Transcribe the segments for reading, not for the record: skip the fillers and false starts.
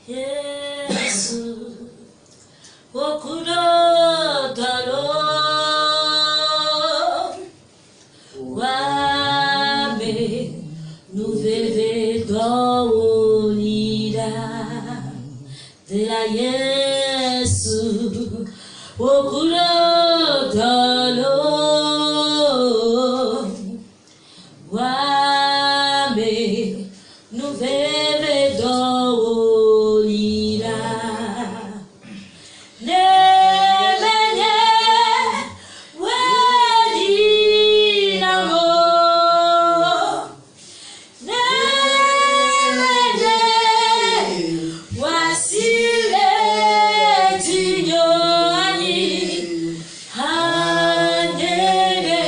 Yesu okuno talo wame nuveve doonira de la Yesu okuno talo wame nuveve doonira nemenye wedinamo nemenye wasile tinyoani hanere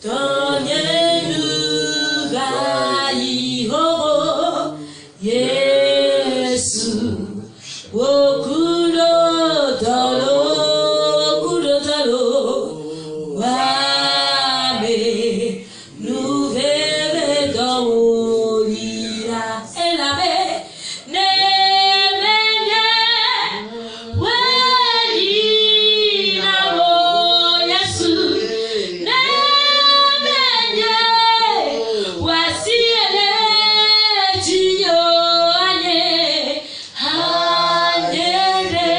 tonyenugayiho Yesu okuno talo wame nuveve doonira elame nemenye wedinamo Yesu nemenye wasiele tinyoanye hanere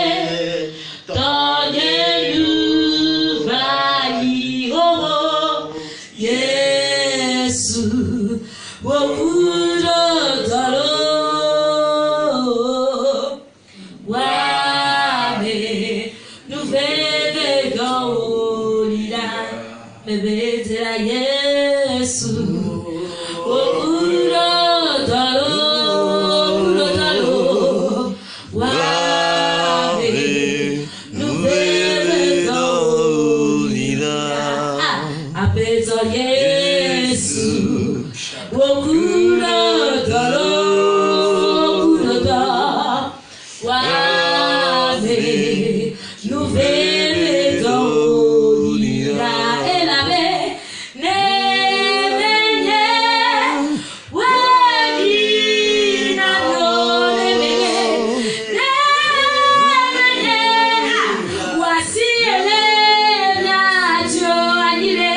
tonyenuvayiho Yesu okuno talo wame nuveve doonira bebetera Yesu okuno talo wame nuveve doonira apeto Yesu okuno talo wame nuveve doonira elame nemenye wedinamo nemenye wasiele najoanyire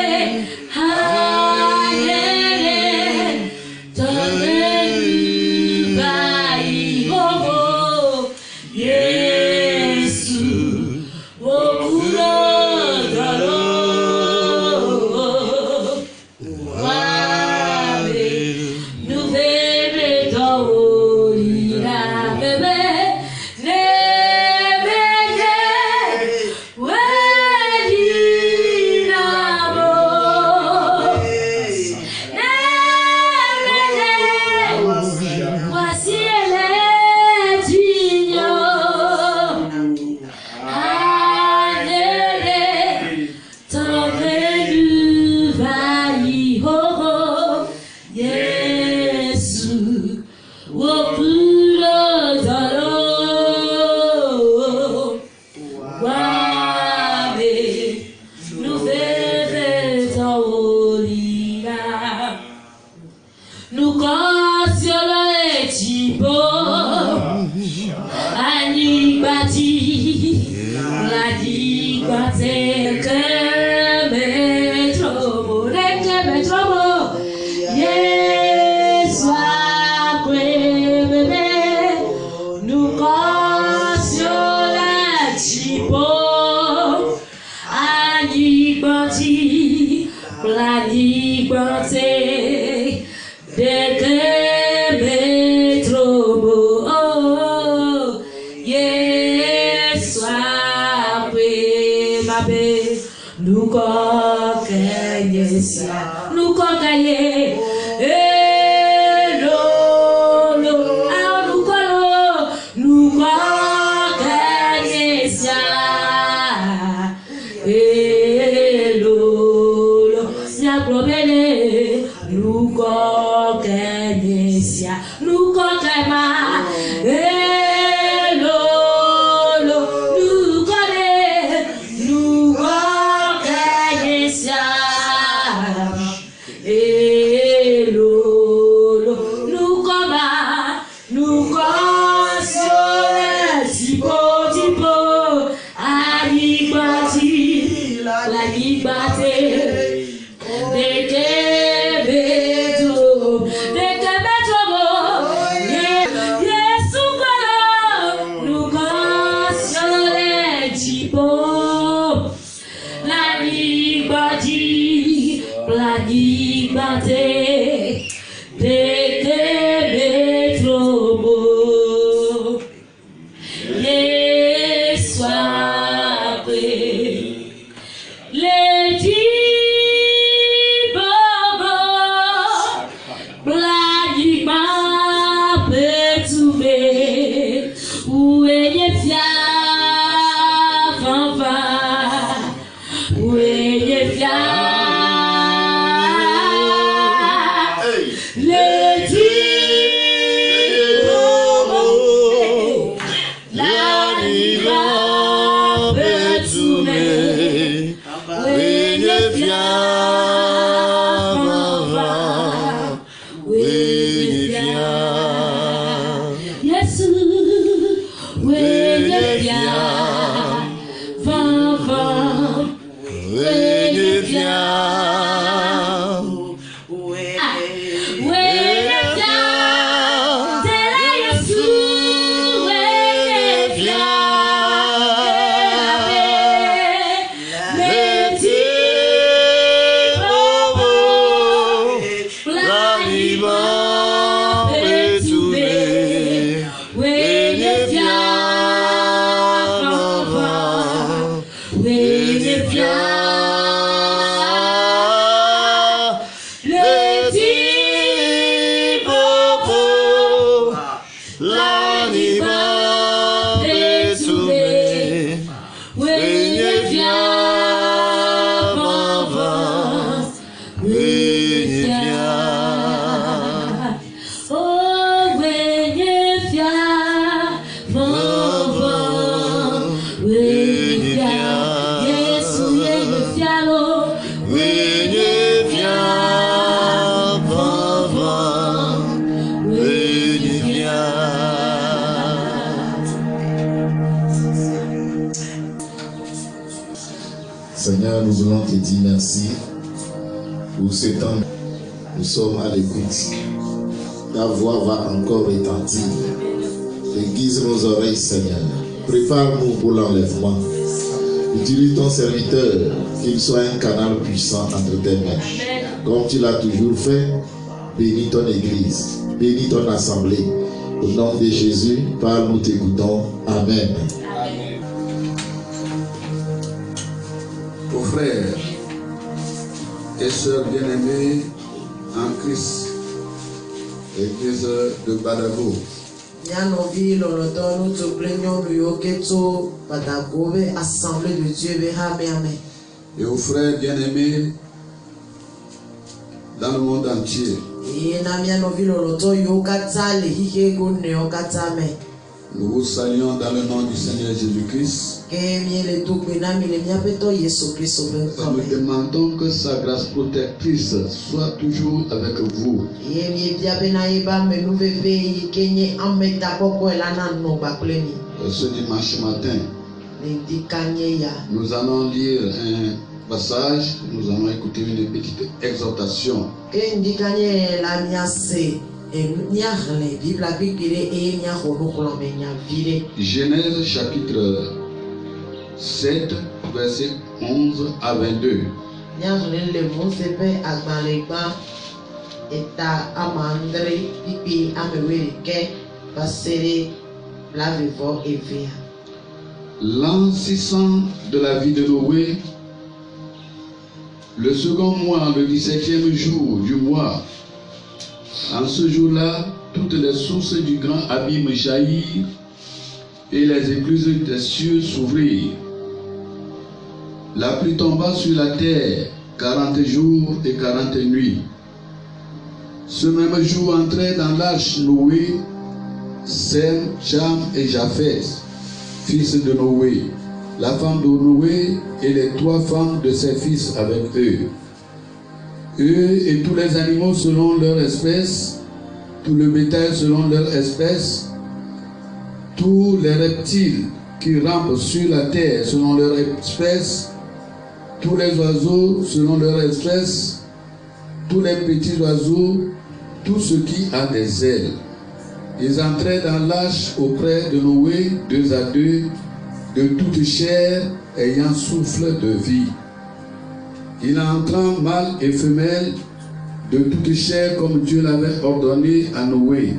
hanere tonyenuvayiho Yesu okuno talo wame nuveve doonira bebe nemenye wedinamo nemenye wasiele tinyo hanere tonyenuvayiho Yesu okuno talo wame nuveve doonira nukosiolo echibo anibati Rekemetrobo Yesu akwebebe nukosiola chibo anibati planigbate dekemetrobo Yesu akwebebe nukokeyesia nukokaye elolo ao nukolo nukokeyesia elolo nyakrobele nukokeyesia nukokema elolo nukole nukokeyesia elolo nukoma nuko l'anima présumé, venez viens, avance, venez viens, oh venez viens, venez viens, Jésus venez viens, venez viens, venez viens. Seigneur, nous voulons te dire merci pour ce temps. Nous sommes à l'écoute. Ta voix va encore retentir. Aiguise nos oreilles, Seigneur. Prépare-nous pour l'enlèvement. Utilise ton serviteur, qu'il soit un canal puissant entre tes mains. Comme tu l'as toujours fait, bénis ton Église, bénis ton assemblée. Au nom de Jésus, parle, nous t'écoutons. Amen. Aux frères et sœurs bien-aimés en Christ, Église de Badago, Nyanovi loloto nous te plaignons le yoketo Badagove assemblée de Dieu amen. et aux frères bien-aimés dans le monde entier. Et namianovi loloto yokata le hikego neokatame. Nous vous saluons dans le nom du Seigneur Jésus-Christ. Kemie le tukbenami le miapeto Yesu Christ Nous amen. demandons que sa grâce protectrice soit toujours avec vous. Yemie biabena iba menuveve yikenye ameta boko elana no baklemi. Ce dimanche matin, Ndikanye ya. nous allons lire un passage, nous allons écouter une petite exhortation. Ke ndikanye la miase. Niarle Bible la Bible et niahono kolome nyavire. Genèse chapitre 7, verset 11 à 22. Niarle le monsepe agbaleba eta amandre pipi ameweleke basere la vivo evia. L'an 600 de la vie de Noé, le second mois, le 17e jour du mois, en ce jour-là, toutes les sources du grand abîme jaillirent et les écluses des cieux s'ouvrirent. La pluie tomba sur la terre 40 jours et 40 nuits. Ce même jour entraient dans l'arche Noé, Sem, Cham et Japheth, fils de Noé, la femme de Noé et les 3 femmes de ses fils avec eux. Eux et tous les animaux selon leur espèce, tout le bétail selon leur espèce, tous les reptiles qui rampent sur la terre selon leur espèce, tous les oiseaux selon leur espèce, tous les petits oiseaux, tout ce qui a des ailes. Ils entraient dans l'arche auprès de Noé, 2 à 2, de toute chair ayant souffle de vie. Il entrant mâle et femelle de toute chair comme Dieu l'avait ordonné à Noé.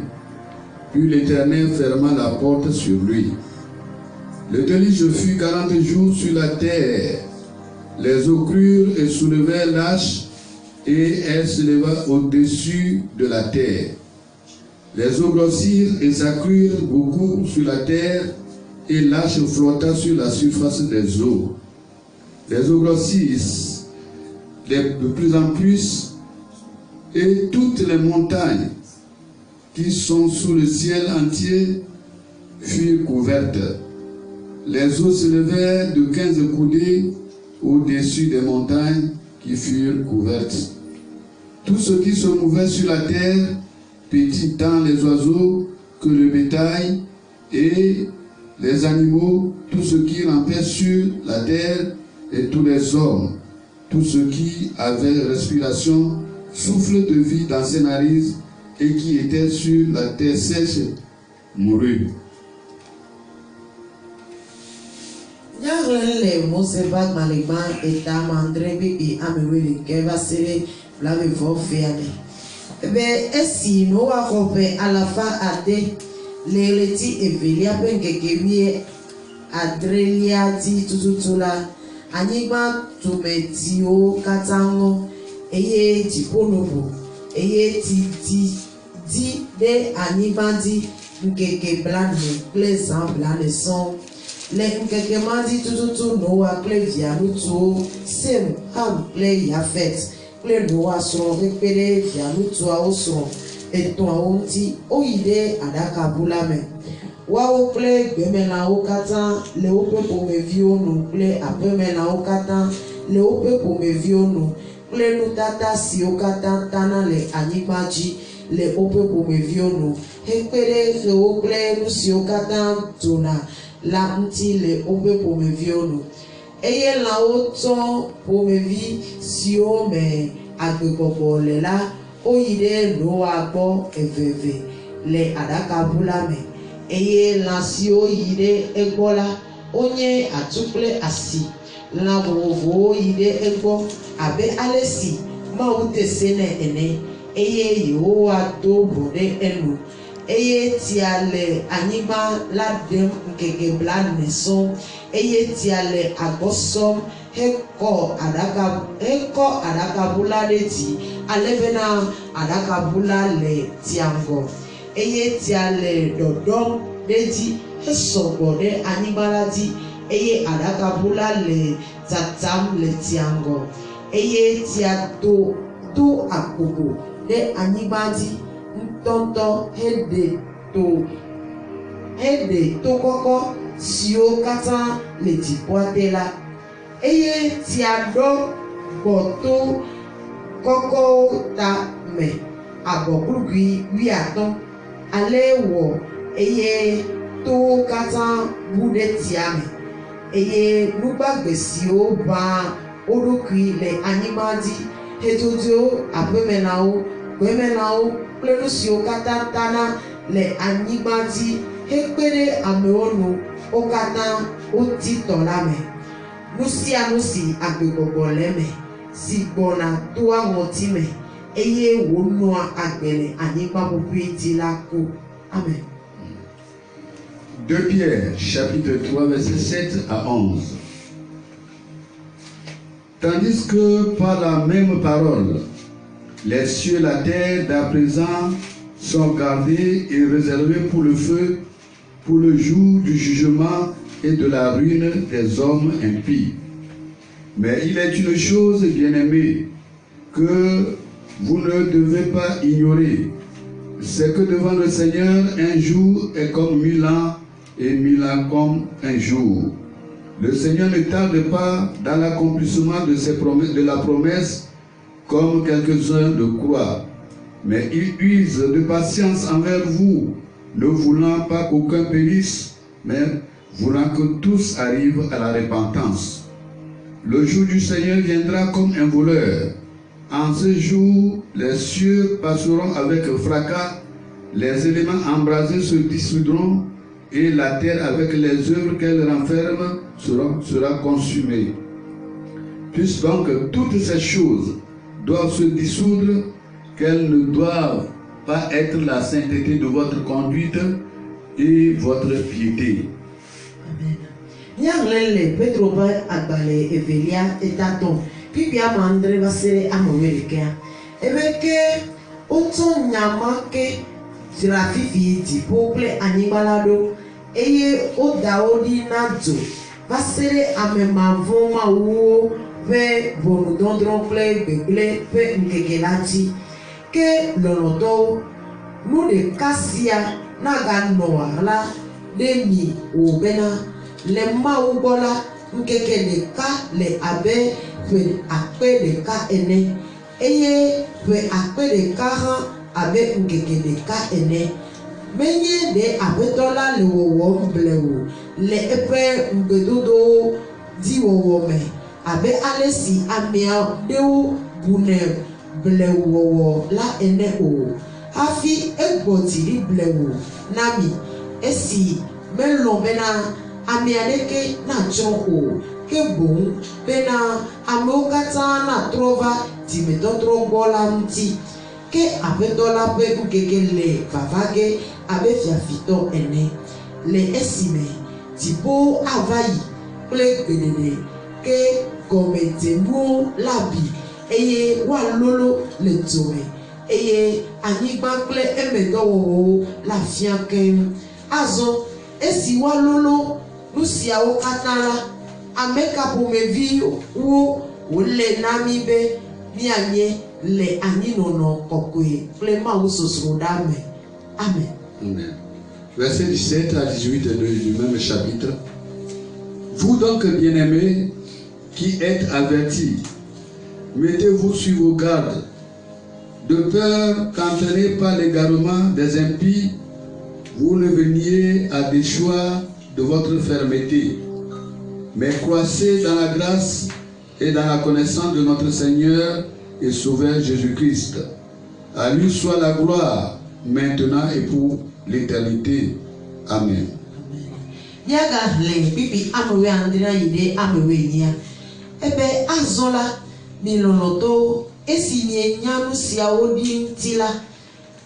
Puis l'Éternel ferma la porte sur lui. Le déluge fut 40 jours sur la terre. Les eaux crurent et soulevèrent l'arche, et elle s'éleva au-dessus de la terre. Les eaux grossirent et s'accrurent beaucoup sur la terre, et l'arche flotta sur la surface des eaux. Les eaux grossissent de plus en plus, et toutes les montagnes qui sont sous le ciel entier furent couvertes. Les eaux s'élevèrent de 15 coudées au-dessus des montagnes qui furent couvertes. Tout ce qui se mouvait sur la terre, petit tant les oiseaux que le bétail, et les animaux, tout ce qui rampait sur la terre, et tous les hommes, tout ce qui avait respiration, souffle de vie dans ses narices, et qui était sur la terre sèche, mourut. Nyarele Moseba Malema et Amandre Bibi Amewele Keva Sere Blave Vofeane. Ebe esi no wakope alafa ade leleti evelia pengekewie adrelia ti tututula anyigba tumetio katango eye tiponobo eye ti di de anyigba di nkeke blane kple zan blane sɔn le nkeke ma di tututu Noa kple via ŋutsuwo Sem, Ham kple Yafet kple Noa srɔ̃ hekpe ɖe via ŋutsuawo srɔ̃ etɔ̃awo ŋuti woyi ɖe aɖakabu la me. Woawo kple gbemelãwo katã le woƒe ƒomeviwo nu kple aƒemelãwo katã le woƒe ƒomeviwo nu kple nutata siwo katã tana le anyigba dzi le woƒe ƒomeviwo nu hekpe ɖe xewo kple nu siwo katã dzona la ŋuti le woƒe ƒomeviwo nu. Eye lãwo tsɔ ƒomevi siwo me agbegbɔgbɔ le la woyi ɖe Noa gbɔ eveve le aɖakabu la me. Eye lã siwo yi ɖe egbɔ la wonye atu kple asi. Lã vovovowo yi ɖe egbɔ abe ale si Mawu de se nɛ ene eye Yehowa do ʋu ɖe enu. Eye tia le anyigba la ɖem ŋkeke blane sɔŋ eye tia le agbɔ sɔm hekɔ aɖakabu la ɖe dzi ale bena aɖakabu la le tia ŋgɔ. Eye tia le ɖɔɖɔm ɖe dzi hesɔgbɔ ɖe anyigba la dzi eye aɖakabu la le tsatsam le tia ŋgɔ. Eye tia to agbogbo ɖe anyigba dzi ŋutɔŋutɔ heɖe to kɔkɔ siwo katã le dziƒoa te la. Eye tia ɖɔ gbɔto kɔkɔwo ta me abɔglugui 15 ale wɔ eye towo katã bu ɖe tia me. Eye nugbagbe siwo ʋã wo ɖokui le anyigba dzi hedodo aƒemelãwo gbemelãwo kple nu siwo katã tana le anyigba dzi hekpe ɖe amewo nu wo katã woti tɔ la me. Nu sia nu si agbegbɔgbɔ le me si gbɔna toa ŋɔti me eye wònɔa agbe le anyigba ƒuƒui dzi la ko. Amen. 2 Pierre, chapitre 3, versets 7 à 11. Tandis que par la même parole, les cieux et la terre d'à présent sont gardés et réservés pour le feu, pour le jour du jugement et de la ruine des hommes impies. Mais il est une chose, bien-aimée, que vous ne devez pas ignorer, c'est que devant le Seigneur, un jour est comme 1000 ans et 1000 ans comme un jour. Le Seigneur ne tarde pas dans l'accomplissement de la promesse comme quelques-uns le croient, mais il use de patience envers vous, ne voulant pas qu'aucun périsse, mais voulant que tous arrivent à la repentance. Le jour du Seigneur viendra comme un voleur. En ce jour, les cieux passeront avec fracas, les éléments embrasés se dissoudront, et la terre avec les œuvres qu'elle renferme sera consumée. Puisque donc toutes ces choses doivent se dissoudre, qu'elles ne doivent pas être la sainteté de votre conduite et votre piété. Amen. Nyalele Petro ba agbale evelia etaton pipia mandre basere amowerekea ebeke oto nyamake tirafifi ti pople animalado eye odaodi nadzo basere amemavo mawo ve bonudondron ple beble pe nkekelati ke lonodo nu de kasia naga noa la demi obena le Mawu gbɔ la ŋkeke ɖeka le abe ƒe akpe ɖeka ene eye ƒe akpe ɖeka hã abe ŋkeke ɖeka ene. Menye ɖe aƒetɔ la le wɔwɔm blewu le eƒe ŋgbedodowo dziwɔwɔ me abe ale si amea ɖewo bune blewuwɔwɔ la ene o. Hafi egbɔdzi ɖi blewu na mi esi melɔ̃ bena ame aɖeke natsrɔ̃ o ke boŋ bena amewo katã natrɔ va dzimetɔtrɔ gbɔ la ŋuti ke aƒetɔ la ƒe ŋkeke le vava ge abe fiafitɔ ene le esime dziƒowo ava yi kple gbeɖeɖe ke gɔmedzenuwo la bi eye woalolo le dzome eye anyigba kple emedɔwɔwɔwo le afia keŋ. Azɔ esi wa lolo nu siawo katã la, ameka ƒomeviwo wole na mi be mianye le anyinɔnɔ kɔkɔe kple Mawu sosro ɖa me. Amen. Amen. Verset 17 à 18 du même chapitre. Vous donc, bien-aimés, qui êtes avertis, mettez-vous sur vos gardes, de peur qu'entraînés par l'égarement des impies, vous ne veniez à déchoir de votre fermeté, mais croissez dans la grâce et dans la connaissance de notre Seigneur et Sauveur Jésus-Christ. À lui soit la gloire, maintenant et pour l'éternité. Amen. Niaga le bibi amewe andina yide amewe nia. Ebe azola miloloto esi nye nyanu siawo di ntila.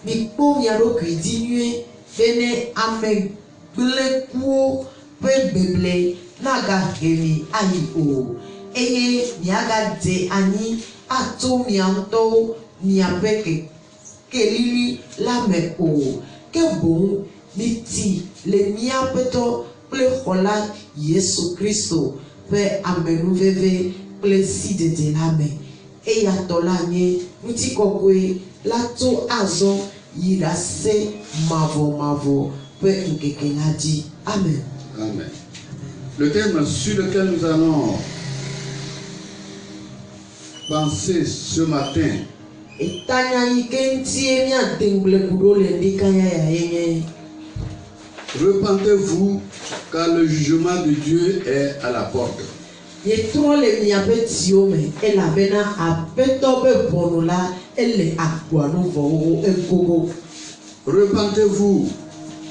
Mikpo miaro kuidinue bene ame blekuo pe beble naga hemi ayi o. Eye miaga de ani ato mianto miapeke kelili lame o. Kebo miti le miapeto kple xɔla Yesu Kristo ƒe amenuveve kple sidede la me. Eya tɔ la nye ŋutikɔkɔe la to azɔ yi ɖase mavɔmavɔ ƒe ŋkeke la dzi. Amen. Amen. Le thème sur lequel nous allons penser ce matin, Etanya yi ke ŋutie miate ŋgble kuɖo le ndekanya ya yenye. repentez-vous car le jugement de Dieu est à la porte. Yetrɔ le miaƒe tiwo me elabena aƒetɔ ƒe ʋɔnu la ele agboa nu vɔwo egogo. Repentez-vous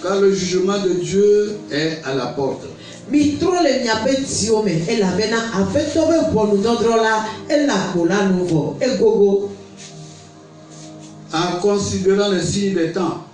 car le jugement de Dieu est à la porte. Mitrɔ le miaƒe tiwo me elabena aƒetɔ ƒe ʋɔnudɔdrɔ̃ la ele agbo la nu vɔ egogo. En considérant les signes des temps,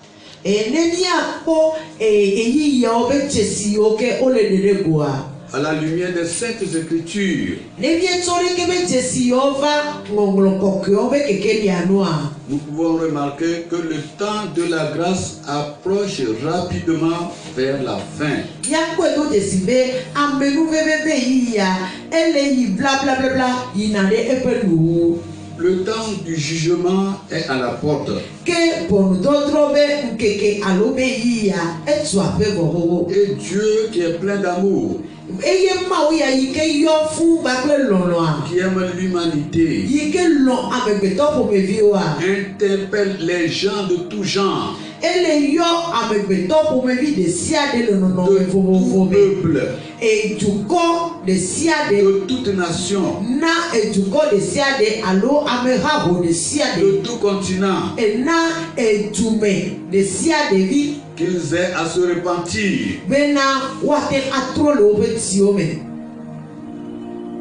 Ne miakpɔ eyiyawo ƒe dzesiwo ke wole ɖeɖe goa. à la lumière des saintes écritures, Ne mietsɔ ɖeke ƒe dzesiwo va ŋɔŋlɔ kɔkɔewo ƒe kekelia nua, nous pouvons remarquer que le temps de la grâce approche rapidement vers la fin. miakpɔe do dzesi be amenuveveve yiya ele yi blablabla yina ɖe eƒe nuwo. Le temps du jugement est à la porte. Ke ʋɔnudɔdrɔ̃ ƒe ŋkeke alo ƒe yiya etu aƒe vɔvovo. Et Dieu qui est plein d'amour, Eye Mawu ya yi ke yɔ fún kpakple lɔlɔa, qui aime l'humanité, yi ke lɔ amegbetɔ ƒomeviwoa, interpelle les gens de tout genre, ele yɔ amegbetɔ ƒomevi de sia de le de nɔnɔme tout vovovo me. peuple, Edukɔ de sia de de toute nation, na edukɔ de sia de alo amehaho de sia de de tout continent, ena edume de sia de vi qu'ils aient à se repentir. bena woate atrɔ le woƒe tiwo me.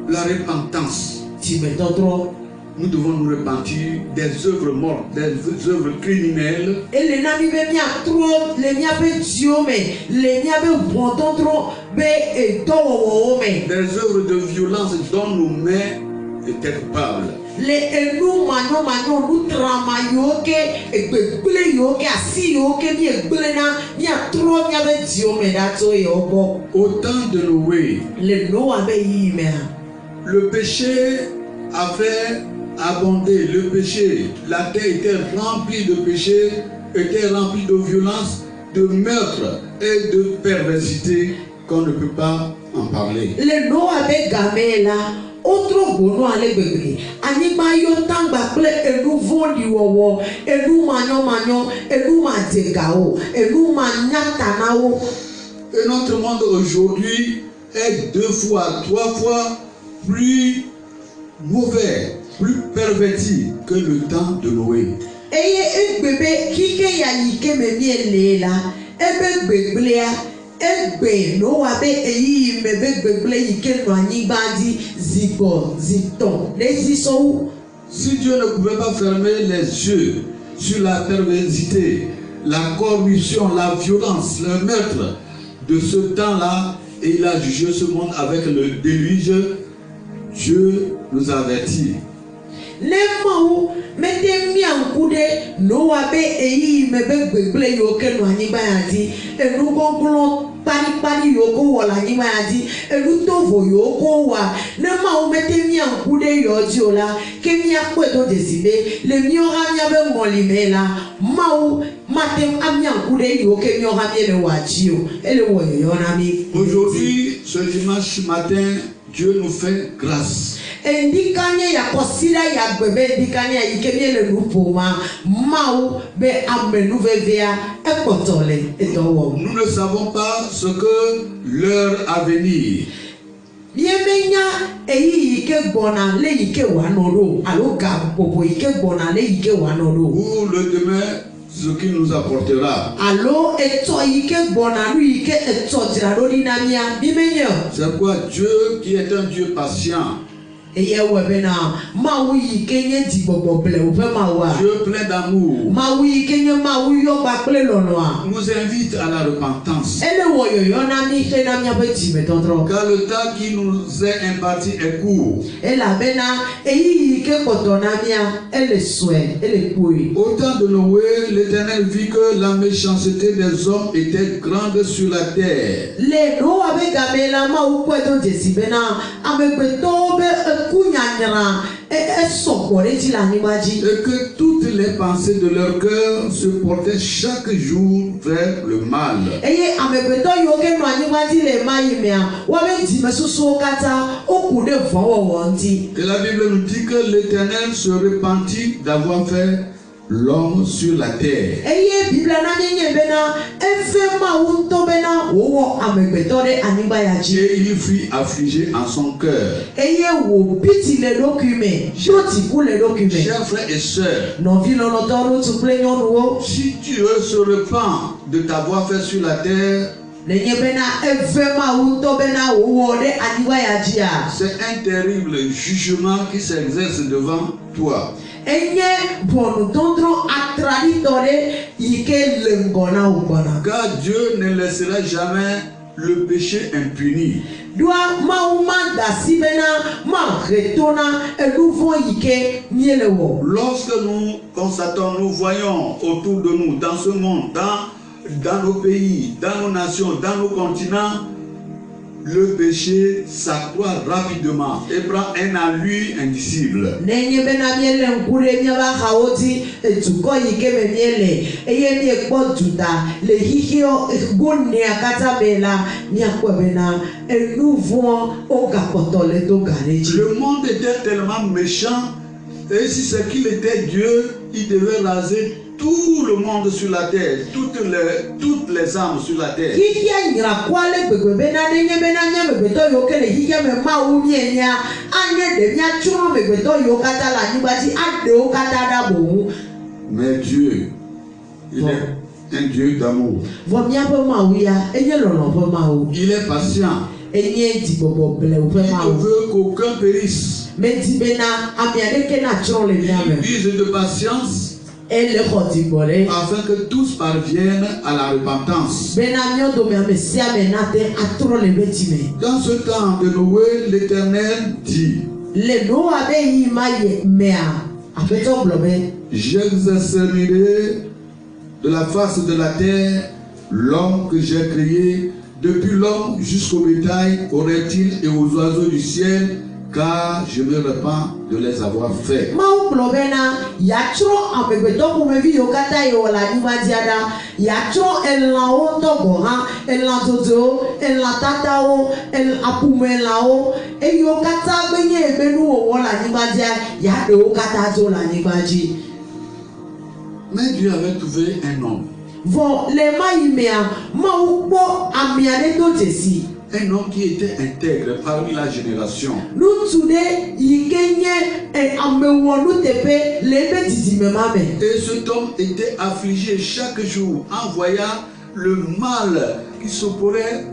La repentance, Timedɔdrɔ̃. nous devons nous repentir des œuvres mortes, des œuvres criminelles, Ele na mi be miatrɔ le miaƒe tiwo me le miaƒe ʋɔdɔdrɔ̃ be edɔwɔwɔwo me. des œuvres de violence dont nos mains étaient coupables. Le enu manyɔmanyɔ nutrama yiwo ke egbegble yiwo ke asi yiwo ke miegble na miatrɔ miaƒe tiwo me ɖa tso yewo gbɔ. Au temps de Noé, Le Noa be yiyi mea, le péché avait abondé, le péché, la terre était remplie de péché, était remplie de violence, de meurtre et de perversité qu'on ne peut pas en parler. le Noa be game la wotrɔ gbɔnɔ ale gbegbe. Anyigba yɔ tangba kple enu vɔ̃ɖi wɔwɔ, enu manyɔmanyɔ, enu madzegawo, enu manyatanawo. Et notre monde aujourd'hui est 2 fois, 3 fois plus mauvais, plus perverti que le temps de Noé. Eye egbe be kike ya yi ke me miele la, ebe gbegblea egbe Noa be eyiyi me be gbegble yi ke nɔ anyigba dzi zigbɔ zitɔ ɖe dzi sɔwu. Si Dieu ne pouvait pas fermer les yeux sur la perversité, la corruption, la violence, le meurtre de ce temps-là, et il a jugé ce monde avec le déluge, Dieu nous avertit. ne mawu mete miankude no wabe eyi mebe gbegle yoke no anyiba yadi enu gonglo pari yoko wala anyiba yadi enu tovo yoko wa ne mawu mete miankude yodiola ke miakweto desibe le miora miabe molimela mawu matem amiankude yoke miora miele wachio ele woyo yonami. Aujourd'hui, ce dimanche matin, Dieu nous fait grâce. Indikanye ya kosira ya gbebe indikanye ya ikemie le nupoma mau be amenu vevea ekotole etowo. Nous ne savons pas ce que l'heure à venir. Yemenya eyi ike gbona le ike wanoro aloga popo ike gbona le ike wanoro. Ou le demain, ce qui nous apportera. Allo eto ike gbona lu ike eto diraro dinamia bimenyo. C'est quoi Dieu qui est un Dieu patient. Eye webena mawu yikenye digbogbò ble ofe mawa. Dieu plein d'amour. Mawu yikenye mawu yo bakle lonoa. Nous invite à la repentance. Ele woyo yona mi fe na mia beti metondro. Car le temps qui nous est imparti est court. Ela bena eyi yike kotona mia ele souhait ele kui. Au temps de Noé, l'Éternel vit que la méchanceté des hommes était grande sur la terre. Le no abe gamela mawu kweto desibena amekweto be kunyanyara sokore la nibaji. Et que toutes les pensées de leur cœur se portaient chaque jour vers le mal. Eye amekweto yoke no anibaji le mayimea wabe dimesusu kata okude vowo wonti. Et la Bible nous dit que l'Éternel se repentit d'avoir fait l'homme sur la terre. Eye Biblia na nyenye bena efe maunto bena wowo amekweto de anibayaji. Et il fut affligé en son cœur. Eye wo piti le document, joti pour le document. Chers frères et sœurs, Non vilono toro tu plenyon wo. si Dieu se repent de t'avoir fait sur la terre, Lenye bena efe maunto bena wowo de anibayaji a. c'est un terrible jugement qui s'exerce devant toi. Enye bonu tondro atraditore ike lengona ubona. Car Dieu ne laissera jamais le péché impuni. Doa mauma dasi bena ma retona eluvo ike mielewo. Lorsque nous constatons, nous voyons autour de nous, dans ce monde, dans nos pays, dans nos nations, dans nos continents, le péché s'accroît rapidement et prend un allure indicible. Nenye bena miele nkure miaba haoti etuko ike me miele eye mi ekpo juda le hihio gone akata bela mi akwa bena enuvo oga potole to gareji. Le monde était tellement méchant et si c'est qu'il était Dieu, il devait raser tout le monde sur la terre, toutes les âmes sur la terre. Hihia nyira kwale gbegbe bena nenye bena nya megbeto yo kele hihia me ma wu mienya anye de mia chuno megbeto yo kata la nibati ade o kata da bo. Mais Dieu, il est un Dieu d'amour. Vo mia pe ma wu ya enye lono pe ma wu. Il est patient. Enye di bobo ble o pe Il ma ne wu. veut qu'aucun périsse. Me di bena amiade ke na chuno le mia me. Il use de patience Elle khoti bole. afin que tous parviennent à la repentance. Bena mio do me amesia me nate atro le betime. Dans ce temps de Noé, l'Éternel dit: Le no abe yi maye mea. Afeto blobe. j'exterminerai de la face de la terre l'homme que j'ai créé, depuis l'homme jusqu'au bétail, aux reptiles et aux oiseaux du ciel, car je me repens de les avoir faits. Mau blobena yatro amegbeto kumevi yokata yola nimadiada yatro elao togoha elatozo elatatawo el apumelawo eyokata benye benu wola nimadia yado kata zo la nimaji. Mais Dieu avait trouvé un homme. Vo le maimea mau po amiade to tesi. Un homme qui était intègre parmi la génération. Nutude yikenye amewonu tepe lebe didimemame. Et cet homme était affligé chaque jour en voyant le mal qui s'opérait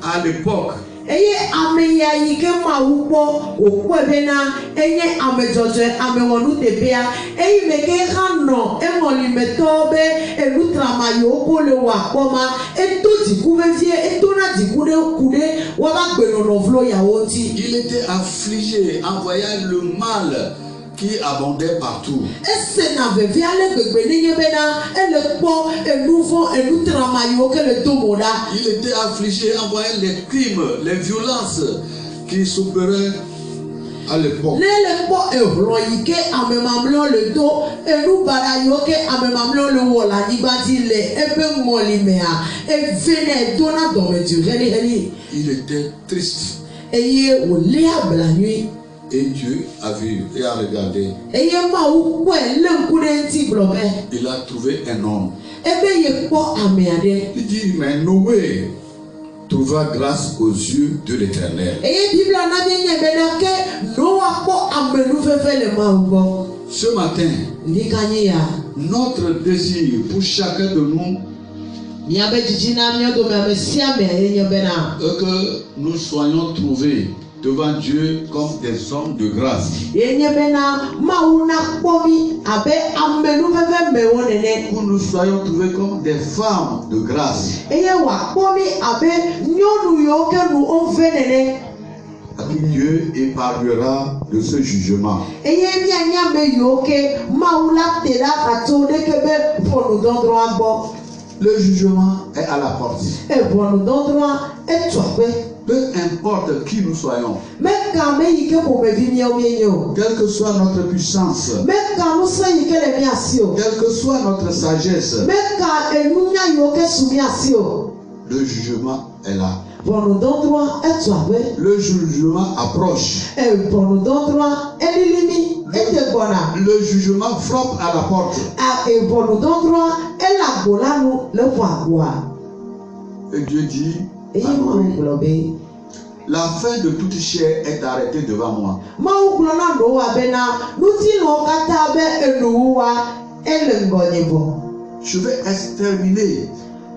à l'époque. eye ame ya yi ke ma wu kpɔ wòkpɔe bena enye ame dzɔdzɔe ame wɔnu tebea eyi me ke hã nɔ eŋɔlimetɔwo be enutrama yiwo ko le wòa kpɔ ma eto dziku vevie etona dziku ɖe ku ɖe woaba gbenɔnɔ vlo yawo ŋuti. Il était affligé en voyant le mal qui abondait partout. Esena vevia le gbegbe nenye bena ele kpɔ enuvɔ enutrama yiwo ke le domo ɖa. Il était affligé en voyant les crimes, les violences qui s'opéraient à l'époque. Ne le kpɔ ehlɔ yi ke ame mamlɛwo le do enubara yiwo ke ame mamlɛwo le wɔ le anyigba dzi le ebe ŋɔli mea evene edona dɔmedzoe heliheli. Il était triste. Eye wòlé ablanui. Et Dieu a vu et a regardé. Eye Mawu kpɔe le ŋku ɖe ŋuti gblɔ be. Il a trouvé un homme. Ebe ye kpɔ ame aɖe. Il dit, mais Noé trouva grâce aux yeux de l'Éternel. Eye Biblia na mi nye bena ke Noa kpɔ amenuveve le Mawu gbɔ. Ce matin, Ndikanyi ya. notre désir pour chacun de nous Miabe dzidzi na mia dome ame sia ame ye nye bena. que nous soyons trouvés devant Dieu comme des hommes de grâce. Ye nye bena Mawu na kpɔ mi abe amenuveve mewo nene. Que nous soyons trouvés comme des femmes de grâce. Eye wòakpɔ mi abe nyɔnu yiwo ke nu wove nene. À qui Dieu épargnera de ce jugement. Eye mianya ame yiwo ke Mawu la te ɖa ato ɖeke be ʋɔnudɔdrɔ̃a gbɔ. Le jugement est à la porte. Ʋɔnudɔdrɔ̃a etu aƒe. Peu importe qui nous soyons, Meka me yi ke ƒomevi miawo mienye o. quelle que soit notre puissance, Meka ŋusẽ yi ke le mia si o. quelle que soit notre sagesse, Meka enunya yiwo ke su mia si o. le jugement est là. Ʋɔnudɔdrɔ̃a etu aƒe. Le jugement approche. Ʋɔnudɔdrɔ̃a elilimi ete gbɔna. Le jugement frappe à la porte. Ʋɔnudɔdrɔ̃a ele agbo la nu le ƒo agboa. Et Dieu dit, Eye Mawu gblɔ be. la fin de toute chair est arrêtée devant moi. Mawu gblɔ na Noa bena ŋutilɔwo katã be enuwuwa ele ŋgɔnye gbɔ. Je vais exterminer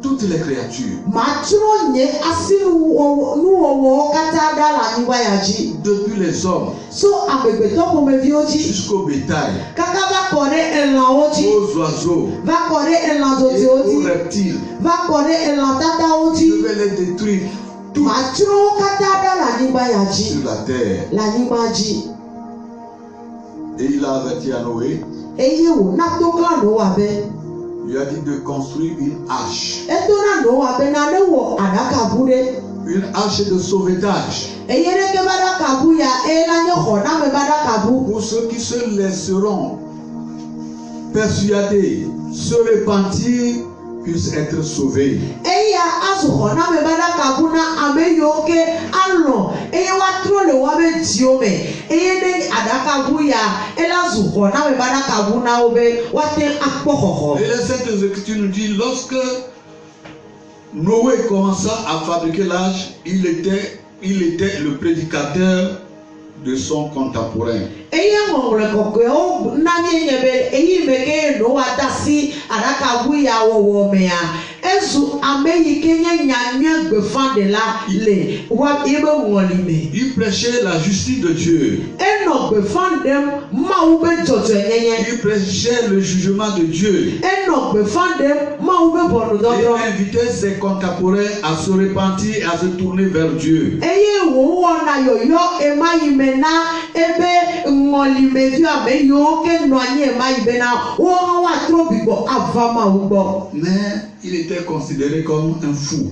toutes les créatures, Matrɔ nye asi nuwɔwɔwo katã ɖa le anyigba ya dzi. depuis les hommes So amegbetɔ ƒomeviwo dzi. jusqu'au bétail, Kaka va kɔ ɖe elãwo dzi. aux oiseaux Va kɔ ɖe elã et dzodzewo aux dzi. reptiles. Va kɔ ɖe elã tatawo Je dzi. vais les détruire tous Matrɔ wo katã ɖa le anyigba ya dzi. sur la terre. Le anyigba dzi. Et il a averti à Noé, Eye wòna to glã Noa be. il lui a dit de construire une arche. Eto na Noa bena ne wɔ aɖakaʋu ɖe. Une arche de sauvetage Eye ɖeke be aɖakaʋu ya ela nye xɔname be aɖakaʋu. pour ceux qui se laisseront persuader, se repentir, puissent être sauvés. Eya azu xɔname be aɖakaʋu na ame yiwo ke alɔ eye woatrɔ le woabe dziwo me. Eye ne aɖakaʋu ya ela zu xɔname be aɖakaʋu na wo be woate akpɔ xɔxɔ. Et les Saintes Écritures nous disent, lorsque Noé commença à fabriquer l'arche, il était le prédicateur de son contemporain. Eye ŋɔŋlɔ kɔkɔewo na mienye be eyi me ke Noa da si aɖakaʋu ya wɔwɔ mea ezu ame yi ke nye nyanyue gbefaɖela le wa yebe ŋɔli me. Il prêchait la justice de Dieu. Enɔ gbefa ɖem Mawu be dzɔdzɔenyenye. Il prêchait le jugement de Dieu. Enɔ gbefa ɖem Mawu be Et ʋɔnudɔdrɔ̃. invitait ses contemporains à se repentir et à se tourner vers Dieu. Eye wòwɔna yɔyɔ ema yi me na ebe ŋɔlimevi ame yiwo ke nɔ anyi ema yi be na wo hã woatrɔ bigbɔ ava Mawu gbɔ. Mais il était considéré comme un fou.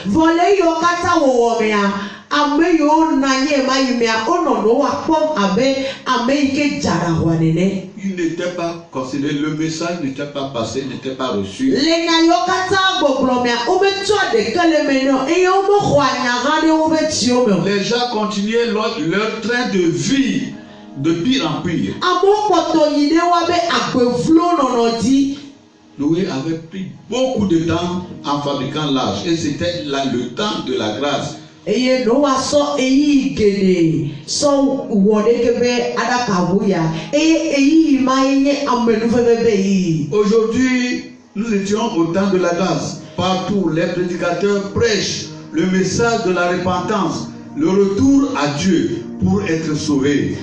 Vɔle yiwo katã wɔwɔ mea ame yiwo nɔ anyi ema yi mea wonɔ Noa kpɔm abe ame yi ke dzaraxɔa nene. Il n'était pas considéré, le message n'était pas passé, n'était pas reçu. Le nya yiwo katã gbɔgblɔ mea wometsɔ ɖeke le me nɛ o eye womexɔ anya hã ɖe wobe dziwo me o. Les gens continuaient leur train de vie de pire en pire. Amewo kpɔtɔ yi ɖe woabe agbevlo nɔnɔ dzi. Noé avait pris beaucoup de temps en fabriquant l'arche et c'était là le temps de la grâce. Eye Noa sɔ eyi geɖe sɔ wɔ ɖeke be aɖakaʋu ya eye eyi ma ye nye amenuveve be yi. Aujourd'hui, nous étions au temps de la grâce. Partout, les prédicateurs prêchent le message de la repentance. le retour à Dieu pour être sauvé.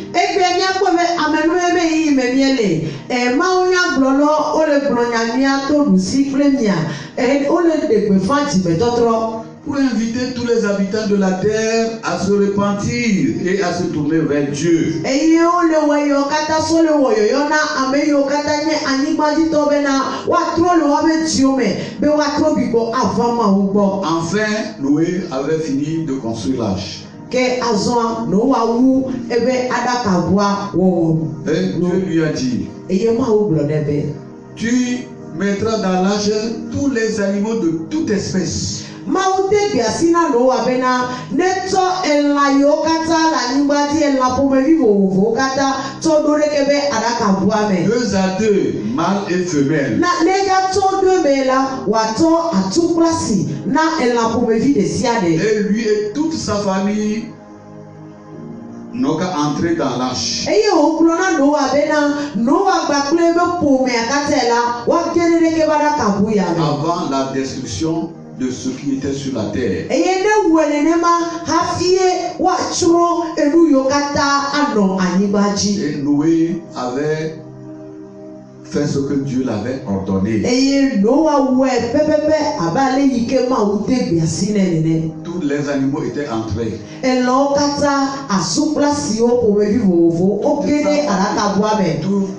Pour inviter tous les habitants de la terre à se repentir et à se tourner vers Dieu. Enfin, Noé avait fini de construire l'arche. Et Dieu lui a dit, tu mettras dans l'arche tous les animaux de toute espèce. Deux à deux, mâle et femelle. Et lui et toute sa famille n'ont qu'à entrer dans l'arche. Avant la destruction de ce qui était sur la terre. Et Noé avait fait ce que Dieu l'avait ordonné. Tous les animaux étaient entrés.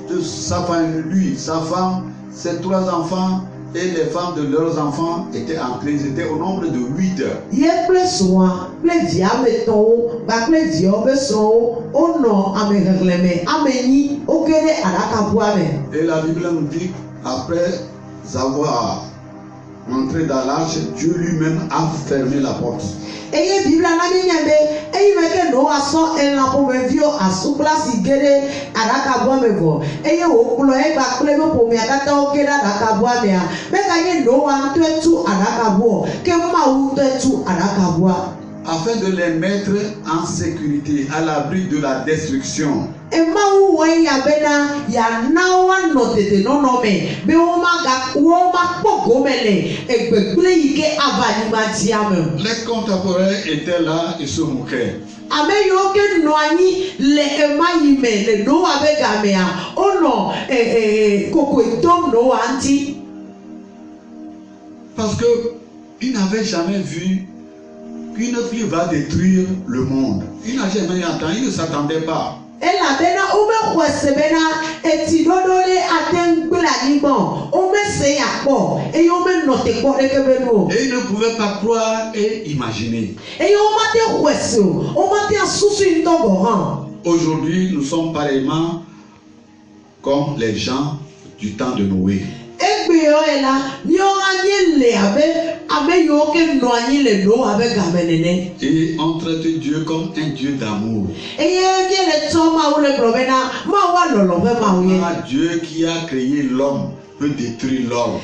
Toute sa famille, lui, sa femme, ses 3 enfants et les femmes de leurs enfants étaient entrés. Ils étaient au nombre de 8. Et la Bible nous dit, après avoir entré dans l'arche, Dieu lui-même a fermé la porte. Afin de les mettre en sécurité, à l'abri de la destruction. Les contemporains étaient là et se moquaient. Parce qu'ils n'avaient jamais vu qu'une pluie va détruire le monde. Il n'a jamais entendu, il ne s'attendait pas. Et il ne pouvait pas croire et imaginer. Aujourd'hui, nous sommes pareillement comme les gens du temps de Noé. Et on traite Dieu comme un Dieu d'amour. Un Dieu qui a créé l'homme peut détruire l'homme.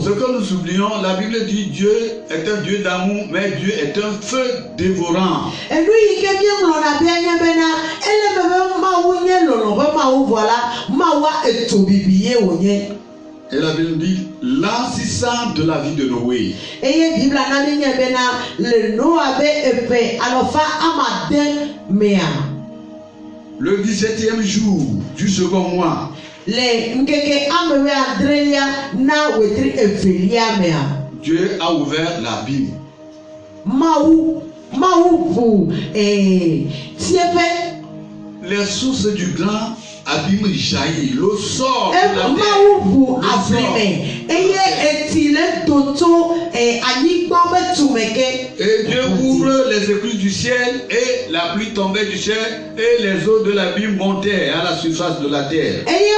Ce que nous oublions, la Bible dit Dieu est un Dieu d'amour, mais Dieu est un feu dévorant. Et la Bible dit l'insistance de la vie de Noé. Le 17e jour du second mois, Dieu a ouvert l'abîme. Les sources du grand abîme jaillit, le sort de la et Dieu ouvre les écluses du ciel et la pluie tombait du ciel et les eaux de l'abîme montaient à la surface de la terre. Et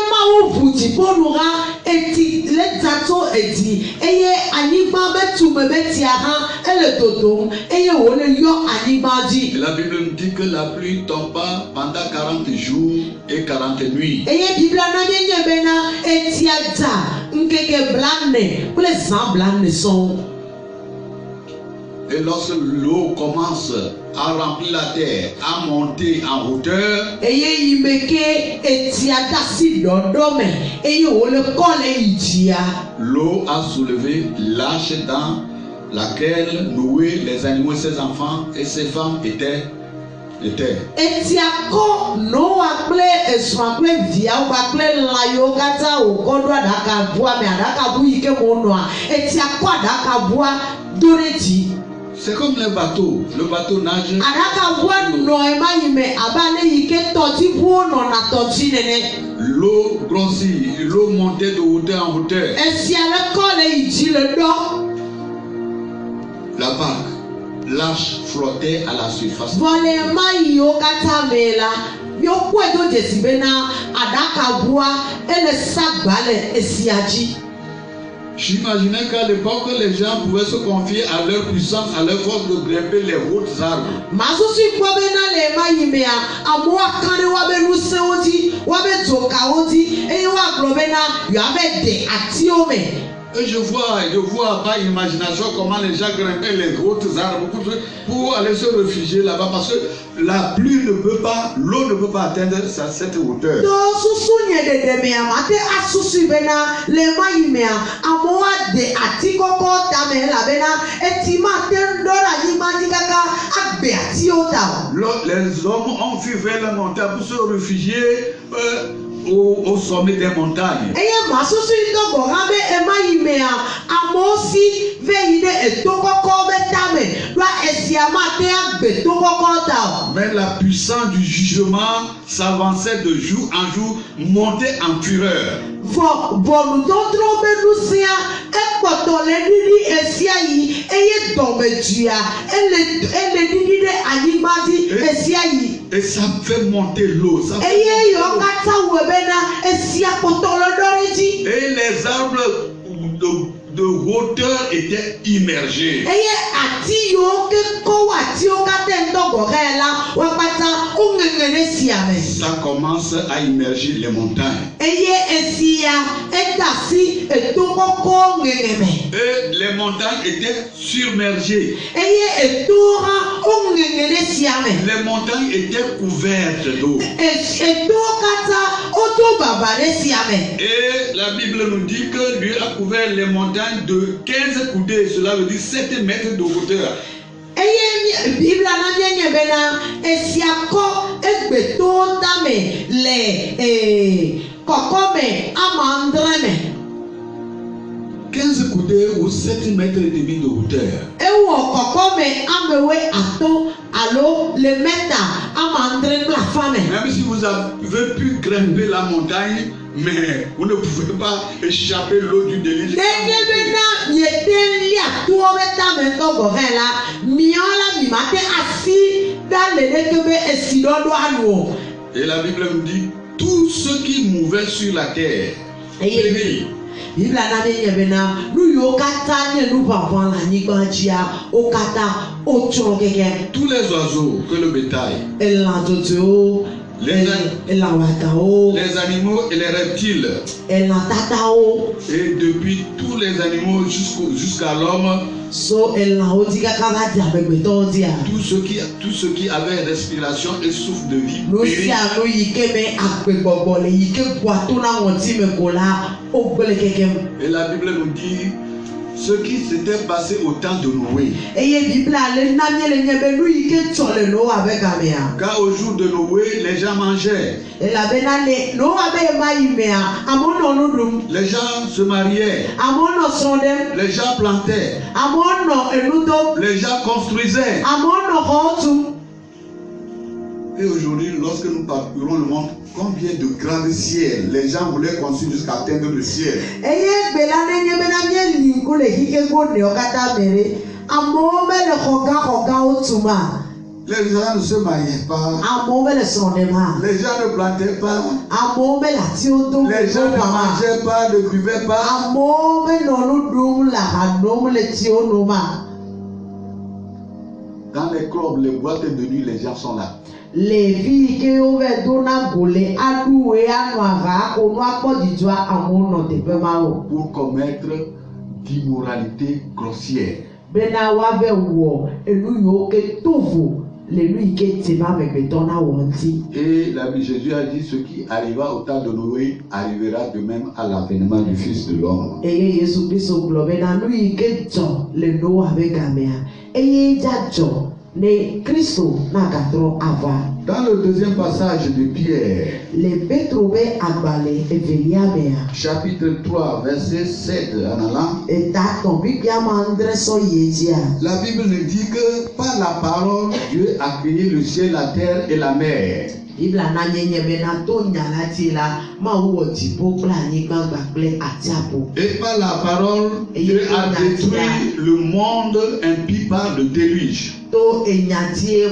la Bible nous dit que la pluie tomba pendant 40 jours et 40 nuits. Et lorsque l'eau commence à remplir la terre, à monter en hauteur, l'eau a soulevé l'arche dans laquelle Noé, les animaux, ses enfants et ses femmes étaient. Etiako Noah kple esrɔ̃ kple viawo kpakple lã yiwo katã wòkɔ ɖo aɖakabua me, aɖakabu yi ke mo nɔa, etiakɔ aɖakabua do ɖe dzi. C'est comme les bateaux. Le bateau nage. Aɖakabua nɔ ema yi me abe ale yi ke tɔdziʋuwo nɔna tɔdzi nene. L'eau grossit, l'eau montait de hauteur en hauteur. Esia le kɔ le yi dzi le ɖɔ. La barque, l'arche flottait à la surface. Vɔ le ema yiwo katã me la, míokpɔe do dzesi bena aɖakabua ele sagba le esia dzi. J'imaginais qu'à l'époque, les gens pouvaient se confier à leur puissance, à leur force de grimper les hautes arbres. Masusu kpɔ bena le ema yi mea, amewo aka ɖe woabe ŋusẽwo dzi, woabe dzokawo dzi, eye woagblɔ bena yewoave de atiwo me. Et je vois par imagination comment les gens grimpaient les hautes arbres pour aller se réfugier là-bas parce que la pluie ne peut pas, l'eau ne peut pas atteindre cette hauteur. Do susu nye ɖeɖe mea, mate asusu bena le ema yi mea, amewo ade ati kɔkɔ tame elabena eti mate ɖɔ ɖe anyigba dzi kaka agbe atiwo ta o. Les hommes ont fui vers la montagne pour se réfugier au sommet des montagnes. Eye masusu yi do gbɔ hã be ema yi mea, amewo si ve yi ɖe eto kɔkɔ be tame, ɖoa esia mate agbe to kɔkɔ ta o. Mais la puissance du jugement s'avançait de jour en jour, montait en fureur. Ʋɔnudɔdrɔ̃ be nusẽa ekpɔtɔ le ɖiɖi esia yi eye dɔmedzoea ele ɖiɖi ɖe anyigba dzi esia yi. Et ça fait monter l'eau. Eye yiwo katã wɔe bena esia kpɔtɔ le ɖɔ ɖe dzi. Et les arbres de hauteur étaient immergés. Eye ati yiwo ke kɔ wɔ atiwo katã ŋdɔ gɔhɛ la, wo katã wo ŋeŋe ɖe sia me. Ça commence à immerger les montagnes. Eye esia eda si eto kɔkɔ ŋeŋe me. Et les montagnes étaient submergées. Eye etowo hã wo ŋeŋe ɖe sia me. Les montagnes étaient couvertes d'eau. Etowo katã wodo baba ɖe sia me. Et la Bible nous dit que Dieu a couvert les montagnes de 15 coudées, cela veut dire 7 mètres de hauteur. Eye Biblia na nye bena esia kɔ egbetowo tame le kɔkɔme ama andre me. 15 coudées ou 7 mètres et demi de hauteur. Ewɔ kɔkɔme amewoe atɔ alo le mètre ama andre kple afã me. Même si vous avez pu grimper la montagne, mais vous ne pouvez pas échapper l'eau du déluge. Nenye bena miete lia towo be tame tɔ gɔhɛ la, miɔla mi mate asi da leleke be esi ɖɔɖɔ anu o. Et la Bible nous dit tout ce qui mouvait sur la terre. Périt. Biblia na nye bena nu yiwo katã nye nu ʋaʋã le anyigba dzia, wo katã wotsrɔ̃ keke. Tous les oiseaux que le bétail, Elã dzodzoewo, elã wɔadãwo, les animaux et les reptiles, elã tatawo, et depuis tous les animaux jusqu'à l'homme, so elãwo dzi kaka va di amegbetɔwo dzia. Tout ce qui avait respiration et souffle de vie Nu périt. sia nu yi ke me agbegbɔgbɔ le yi ke gbɔa to na ŋɔtime ko la, wo gble kekem. Et la Bible nous dit ce qui s'était passé au temps de Noé. Eye Biblia le na mie le nye be nu yi ke tsɔ le Noa be gamea. Car au jour de Noé, les gens mangeaient, Elabena le Noa be ema yi mea, amewo nɔ nu ɖum, les gens se mariaient, amewo nɔ srɔ̃ ɖem, les gens plantaient, amewo nɔ enu dom, les gens construisaient. amewo nɔ xɔwo tum. Et aujourd'hui, lorsque nous parcourons le monde, combien de grands ciels les gens voulaient construire jusqu'à atteindre le ciel. Eye gbe la ne nye bena mie li ŋku le xixi go newo katã me ɖe, amewo be le xɔgawo tum a. Les gens ne se mariaient pas, Amewo be le srɔ̃ ɖem hã. les gens ne plantaient pas, Amewo be le atiwo dom les gens ne hã. mangeaient pas, ne buvaient pas. Amewo be nɔ nu ɖum le aha nom le tsiwo nom hã. Dans les clubs, les boîtes de nuit, les gens sont là. Levi yi ke wo be dona go le aɖuwoe anɔ aha ko nu akpɔ dzidzɔa, amewo nɔ teƒe ma o. Pour commettre d'immoralité grossière. Bena woave wɔ enu yiwo ke tovo le lui que tu vas me betona wanti. Et Jésus a dit ce qui arriva au temps de Noé arrivera de même à l'avènement du Fils de l'homme. Et Jésus Christ globé dans lui que John le no avec Gamea. Et John ne Christo n'a qu'à trop avoir. Dans le deuxième passage de Pierre, les Pétrové abalé et Veliabea. Chapitre 3, verset 7 en allant. Et t'as La Bible nous dit que par la parole, Dieu a créé le ciel, la terre et la mer. Et par la parole, Dieu a détruit le monde impie par le déluge. Et l'Écriture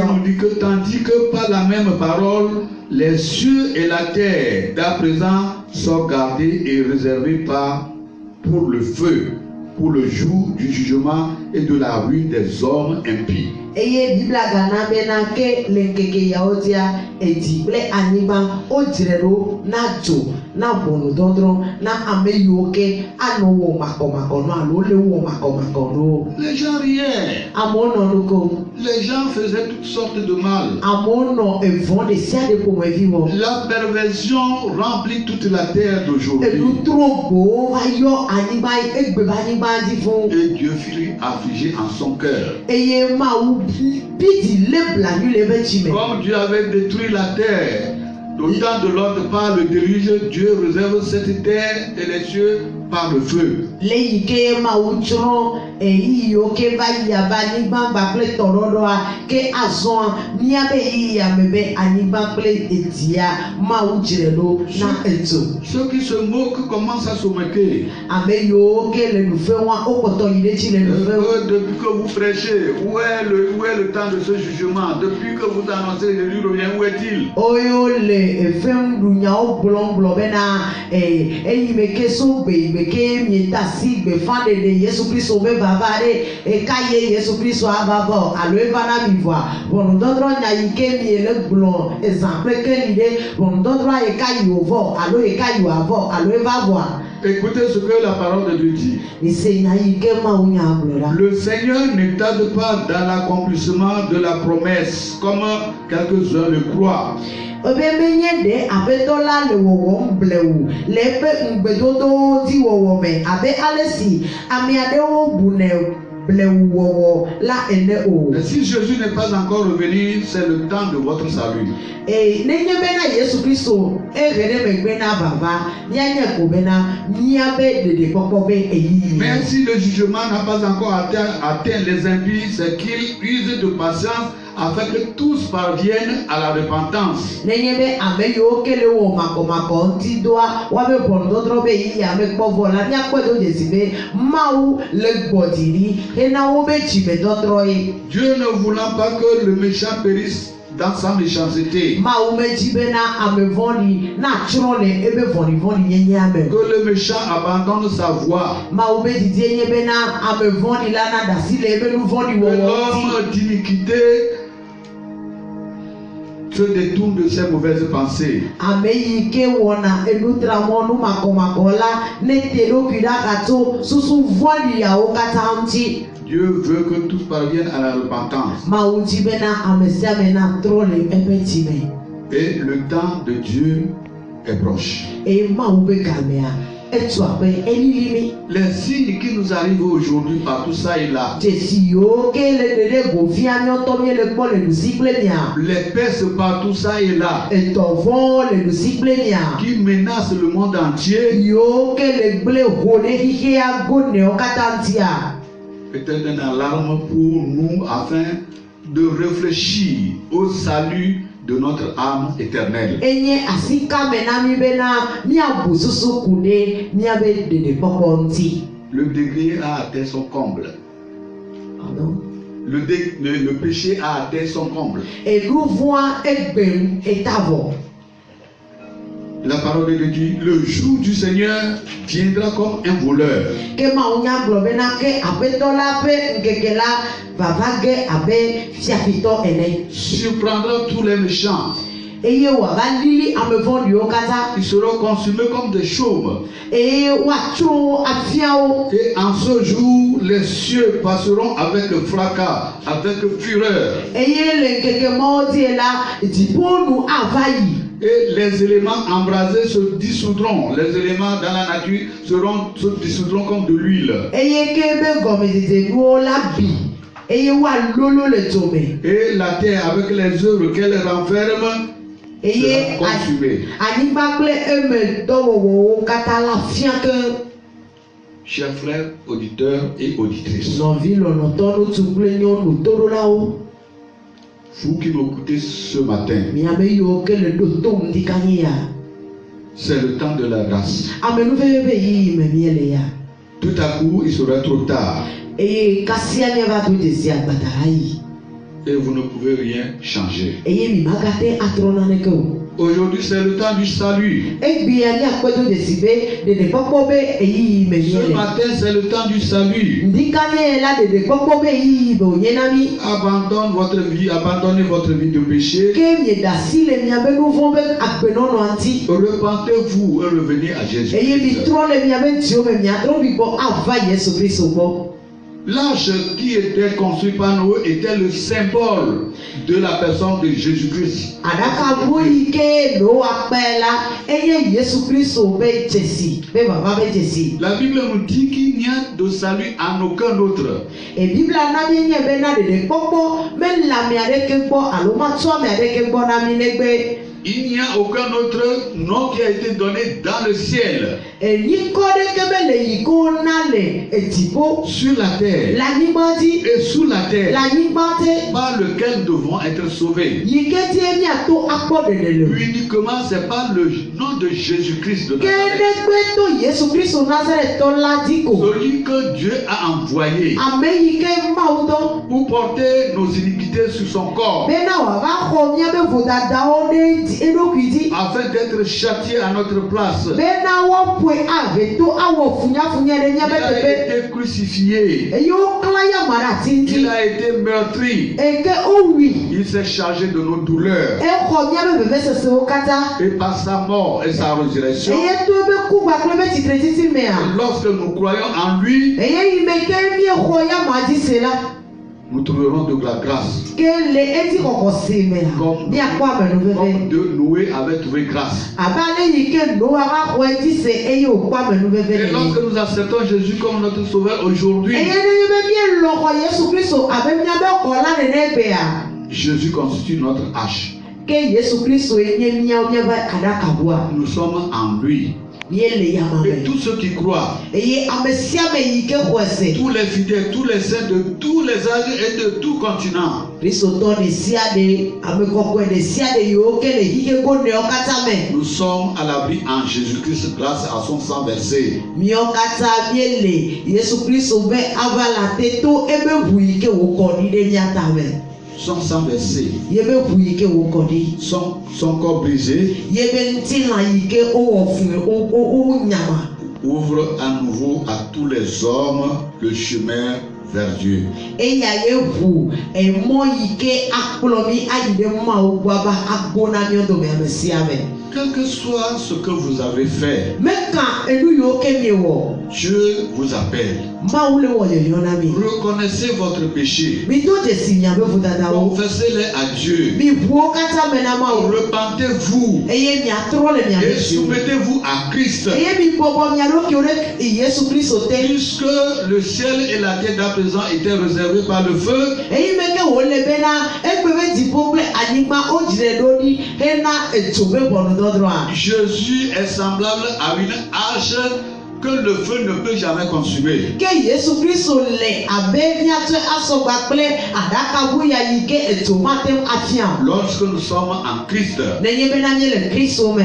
nous dit que tandis que par la même parole, les cieux et la terre d'à présent sont gardés et réservés pour le feu, pour le jour du jugement et de la ruine des hommes impies. Eye Biblia gana bena ke lenkeke yaotia etible anima ojrero na jo na bonu dondron na ameyoke anowo makomako no alole wo makomako no. Les gens riaient. Amono loko. Les gens faisaient toutes sortes de mal. Amono evon de sia de como vivo. La perversion remplit toute la terre d'aujourd'hui. Et Dieu fut affligé en son cœur. Comme Dieu avait détruit la terre, au temps de l'autre par le déluge, Dieu réserve cette terre et les cieux par le feu. Ceux qui se moquent commencent à se moquer. Depuis que vous prêchez, où est le temps de ce jugement? Depuis que vous annoncez le livre revient, où est-il? Écoutez ce que la parole de Dieu dit. Le Seigneur ne tarde pas dans l'accomplissement de la promesse, comme quelques-uns le croient. Et si Jésus n'est pas encore revenu, c'est le temps de votre salut. Mais si le jugement n'a pas encore atteint les impies, c'est qu'il use de patience afin que tous parviennent à la repentance. Dieu ne voulant pas que le méchant périsse dans sa méchanceté, que le méchant abandonne sa voie, que l'homme d'iniquité se détourne de ses mauvaises pensées. Dieu veut que tous parviennent à la repentance. Et le temps de Dieu est proche. Les signes qui nous arrivent aujourd'hui par tout ça et là, les pestes par tout ça et là, qui menacent le monde entier, peut-être une alarme pour nous afin de réfléchir au salut de notre âme éternelle. Le degré a atteint son comble. Le péché a atteint son comble. La parole de Dieu, le jour du Seigneur viendra comme un voleur. Surprendra tous les méchants. eye wava lili amevɔ̃ɖiwo katã. Ils seront consumés comme des chaumes. Eye woatsro afiawo. Et en ce jour, les cieux passeront avec fracas, avec fureur. Eye le ŋkeke mawo dzi la, dziƒonu ava yi. Et les éléments embrasés se dissoudront. Les éléments dans la nature se dissoudront comme de l'huile. Eye ke be gɔmededenuwo la bi. Eye woalolo le dome. Et la terre avec les œuvres qu'elle renferme Eye sera consumée. anyigba kple eme dɔwɔwɔwo katã la fia ke. Chers frères, auditeurs et auditrices, Nɔvi lɔlɔtɔ ŋutsu kple nyɔnu toɖolawo. vous qui m'écoutez ce matin, Miame yiwo ke le ɖo tom di kanyi ya. c'est le temps de la grâce. Amenuveve be yiyi me mie le ya. Tout à coup, il sera trop tard Eye kasia miava do dzesi agbatara yi. et vous ne pouvez rien changer. Eye mi magate atrɔ naneke o. Aujourd'hui, c'est le temps du salut. Egbia miakpe do dzesi be ɖeɖekpɔkpɔ be eyiyi me mie Ce le. matin, c'est le temps du salut. Ndikanye la ɖeɖekpɔkpɔ be eyiyi be wònye na mi. Abandonnez votre vie de péché. Ke mieɖe asi le miabe nu vɔ̃ be agbenɔnɔ ŋuti. Repentez-vous et revenez à Jésus. Eye mitrɔ le miabe ŋutiwo me miatrɔ mi gbɔ ava Yesu Kristo gbɔ. L'arche qui était construite par Noé était le symbole de la personne de Jésus-Christ. Aɖakaʋu yi ke Noa kpe la eye Yesu Kristo be dzesi be baba be dzesi. La Bible nous dit qu'il n'y a de salut en aucun autre. Biblia na mi nye be na ɖeɖekpɔkpɔ mele ame aɖeke gbɔ alo matrɔ ame aɖeke gbɔ na mi negbe. Il n'y a aucun autre nom qui a été donné dans le ciel, Enyikɔ ɖeke mele yi ko na le edziƒo, sur la terre le anyigba dzi, et sous la le terre, anyigba te, par lequel nous devons être sauvés. yi ke tie miato akpɔ ɖeɖe le. Uniquement, c'est par le nom de Jésus-Christ de Ke Nazareth, negbe to Yesu Kristo Nazaretɔ la dzi ko. celui que Dieu a envoyé Ame yi ke Mawu dɔ pour porter nos iniquités sur son corps, bena wòava xɔ miabe vodadawo ɖe eɖokui dzi. afin d'être châtié à notre place. Bena woaƒoe ave to awɔ funyafunya ɖe Il miabe a teƒe. été crucifié, Eye wokla yama ɖe ati il ŋuti. a été meurtri, Eke wowui. il s'est chargé de nos douleurs. Exɔ miabe vevesesewo katã. Et par sa mort et sa résurrection, Eye to ebe kugba kple ebe tsitretsitsi mea. lorsque nous croyons en lui, Eye yi me ke miexɔ yama dzi se la. nous trouverons de la grâce. Ke le eti xɔxɔ se mea. Miakpɔ amenuveve. Comme de Noé avait trouvé grâce. Abe ale yi ke Noa va xɔ eti se eye wòkpɔ amenuveve Et le. lorsque nous acceptons Jésus comme notre sauveur aujourd'hui, Eye ne nye be mielɔxɔ Yesu Kristo abe miabe xɔ la nene gbea. Jésus constitue notre arche. Ke Yesu Kristo ye nye miawo miabe aɖakaʋua. Nous sommes en lui. Miele yama Et me. tous ceux qui croient, Eye ame sia ame yi ke xɔe se. tous les fidèles, tous les saints de tous les âges et de tout continent, Kristotɔ ɖe sia ɖe, ame kɔkɔe ɖe sia ɖe yiwo ke le xixi go newo katã me. nous sommes à l'abri en Jésus-Christ grâce à son sang versé. Míawo katã míele Yesu Kristo be ava la te to ebe ʋu yi ke wòkɔ ɖi ɖe mía tame. Son sang versé, Yebe ʋu yi ke wòkɔ ɖi. son corps brisé, Yebe ŋutilã yi ke wowɔ fui wo nyama. ouvre à nouveau à tous les hommes le chemin vers Dieu. Eya ye ʋu emɔ yi ke akplɔ mi ayi ɖe Mawu gbɔ ava agbo na míawo dome ame sia ame. Quel que soit ce que vous avez fait, Meka enu yiwo ke miewɔ, Dieu vous appelle. Mawu le wɔ yɔyɔ na mi. Reconnaissez votre péché. Mido dzesi miabe vodadawo. Confessez-les à Dieu. Mi ʋuwo katã me na Mawu. Repentez-vous Eye miatrɔ le miabe et tsiwo. soumettez-vous à Christ. Eye mi bɔbɔ mia ɖokuiwo ɖe Yesu Kristo te. Puisque le ciel et la terre d'à présent étaient réservés par le feu, Eyi me ke wòle bena egbe be dziƒo kple anyigba wodzrae ɖo ɖi hena edzo be ʋɔnudɔdrɔ̃a. Jésus est semblable à une hache que le feu ne peut jamais consumer. Ke Yesu Kristo le abe miatsɔe asɔgba kple aɖakaʋu ya yi ke edzo mate ŋu afia. Lorsque nous sommes en Christ, Nenye bena míele Kristo me.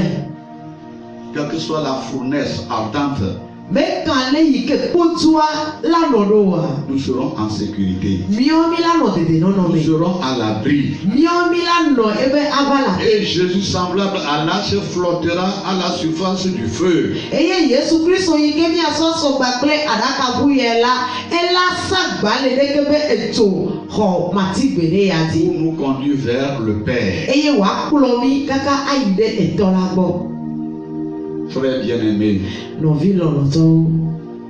quelle que soit la fournaise ardente, Meka le yi ke kpotua la nɔ ɖo wa. nous serons en sécurité. Míawo mi la nɔ dedenɔnɔ Nous me. serons à l'abri. Míawo mi la nɔ ebe ava la. Et Jésus semblable à l'arche flottera à la surface du feu. Eye Yesu Kristo yi ke miasɔ sɔgba kple aɖakaʋu ya la, ela sagba le ɖeke be edzo xɔ matigbede ya pour di. nous conduire vers le Père. Eye w'akplɔ mi kaka ayi ɖe etɔ la gbɔ. Frères bien-aimés, Nɔvi lɔlɔtɔwo.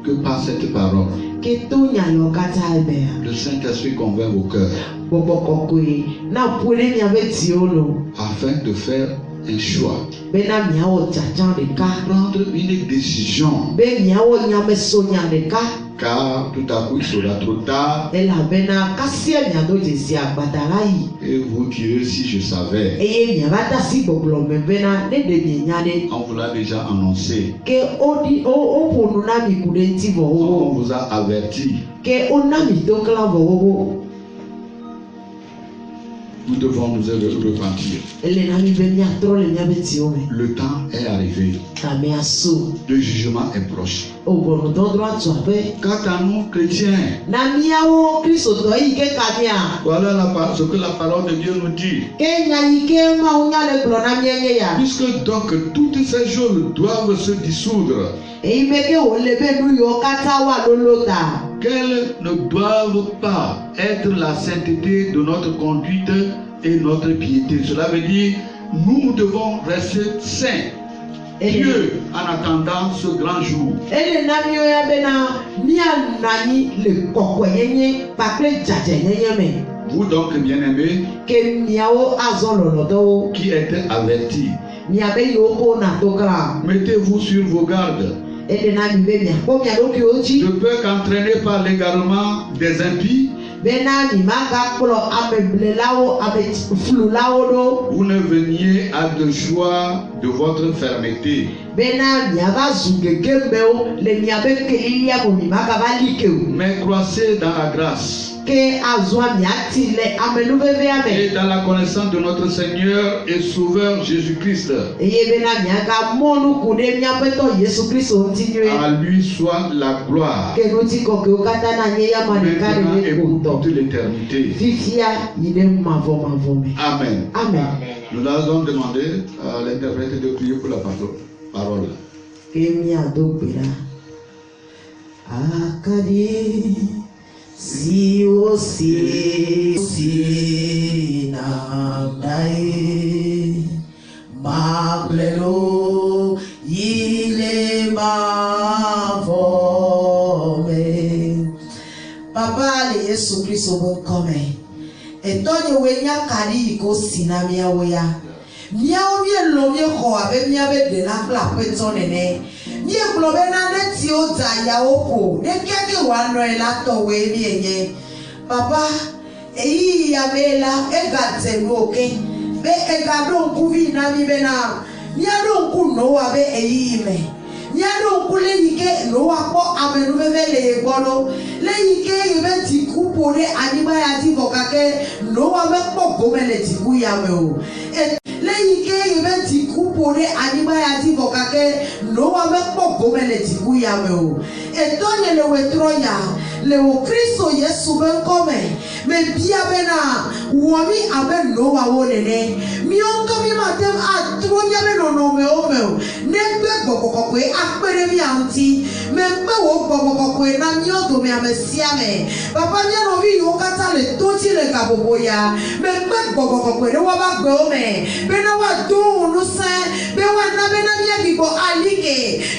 que par cette parole, Keto nyalɔ katã ebea. le Saint-Esprit convainc vos cœurs Gbɔgbɔ kɔkɔe na ƒo ɖe miaƒe dziwo lo. afin de faire un choix, Bena miawɔ dzadzã ɖeka. prendre une décision, Be miawɔ nyamesonya ɖeka. car tout à coup il sera trop tard Elabena kasia miado dzesi agbada la yi. et vous direz si je savais. Eye miava de asi gbɔgblɔ me bena ne ɖe mienya ɖe. On vous l'a déjà annoncé, Ke woƒo nu na mi ku ɖe ŋuti on vɔwowo. vous a averti. Ke wona mi to klã vɔwowo. Nous devons nous repentir. Ele na mi be miatrɔ le miaƒe dziwo me. Le temps est arrivé. Amea so. Le jugement est proche. Ogbɔnudɔdrɔ̃ atu aƒe. Quant à nous, chrétiens, Na miawo kristotɔ yi ke kamia. voilà ce que la parole de Dieu nous dit. Ke nya yi ke Mawu nya le gblɔ na mía nye ya. Puisque donc toutes ces choses doivent se dissoudre, Eyi me ke wòle be nu yiwo katã woa lolo ta. qu'elles ne doivent pas être la sainteté de notre conduite et notre piété. Cela veut dire, nous devons rester saints. Dieu, en attendant ce grand jour, Ele na miwo ya bena mianɔ anyi le kɔkɔenyenye kpakple dzadzenyenye me. vous donc bien-aimés, Ke miawo azɔ lɔlɔdɔwo. qui êtes avertis, Miabe yiwo ko na to klã. mettez-vous sur vos gardes, Ele na mi be miakpɔ mia ɖokuiwo dzi. de peur qu'entraînés par l'égarement des impies, Bena mi magakplɔ ameblélawo, ameflulawo ɖo. vous ne veniez à de joie de votre fermeté. Bena miava zu gegemewo le miabe kelilia mo mi magava li ke o. Mais croissez dans la grâce Ke azɔa miati le amenuvevea et me. dans la connaissance de notre Seigneur et Sauveur Jésus-Christ. Eye bena miagamɔ nuku ɖe miaƒe tɔ Yesu Kristo ŋuti nyuie. À lui soit la gloire, Ke ŋuti kɔkɔewo katã na nye ya ma ɖeka maintenant ɖe et ne pour ŋutɔ. toute l'éternité. Fifia yi ɖe mavɔmavɔ me. Amen. Amen. Nous allons demander à l'interprète de prier pour la parole. Ke miado gbe ɖa. Akaɖi siwo si nam ɖae magblẽ lo yi le mavɔ me. Papa le Yesu Kristo ƒe ŋkɔme. Etɔnyewoe nya kaɖi yi ke wosi na míawo ya. Míawo míelɔ míexɔ abe míabe ɖela kple aƒetɔ nene. Míegblɔ bena ne tiwo dza yawo ko, ɖekea ke wòanɔe la tɔwoe míenye. Papa, eyi ya me la egadze nuwo ke be egaɖo ŋkuvi na mí bena míaɖo ŋku Noa be eyiyi me. Míaɖo ŋku le yi ke Noa kpɔ amenuveve le ye gbɔ ɖo. Le yi ke yi be dziku ƒo ɖe anyigba ya dzi vɔ gake Noa mekpɔ gome le dziku ya me o. Le yi ke yi be dziku ƒo ɖe anyigba ya dzi vɔ gake Noa mekpɔ gome le dziku ya me o. Etɔnye le wetrɔ ya le wo Kristo Yesu ƒe ŋkɔme. Mebia bena wɔ mi abe Noawo nene. Míawo ŋutɔ mí mate ŋu atrɔ míabe nɔnɔmewo me o. Negbe gbɔgbɔ kɔkɔe akpe ɖe mía ŋuti. Megbe wò gbɔgbɔ kɔkɔe na míawo dome ame sia me. Papa mía nɔvi yiwo katã le to dzi le gaƒoƒo ya. Megbe gbɔgbɔ kɔkɔe ɖe woƒe agbewo me. Bena woado wo ŋusẽ. Be woana bena mía gbigbɔ ali ke.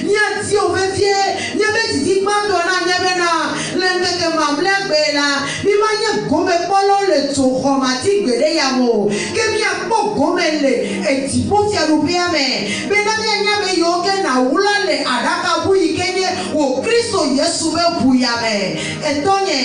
Míati wo vevie. Míabe didi gbãtɔ na mía bena le ŋkeke mamlɛa gbe la. Mí ma nye gomekpɔlawo le tso xɔmati gbe ɖe ya mo. Ke míakpɔ gome le edziƒo fiaɖuƒea me. Bena míanya be yiwo ke na wula le aɖakaʋu yi ke nye wo Kristo Yesu ƒe ʋu ya me. Etɔnye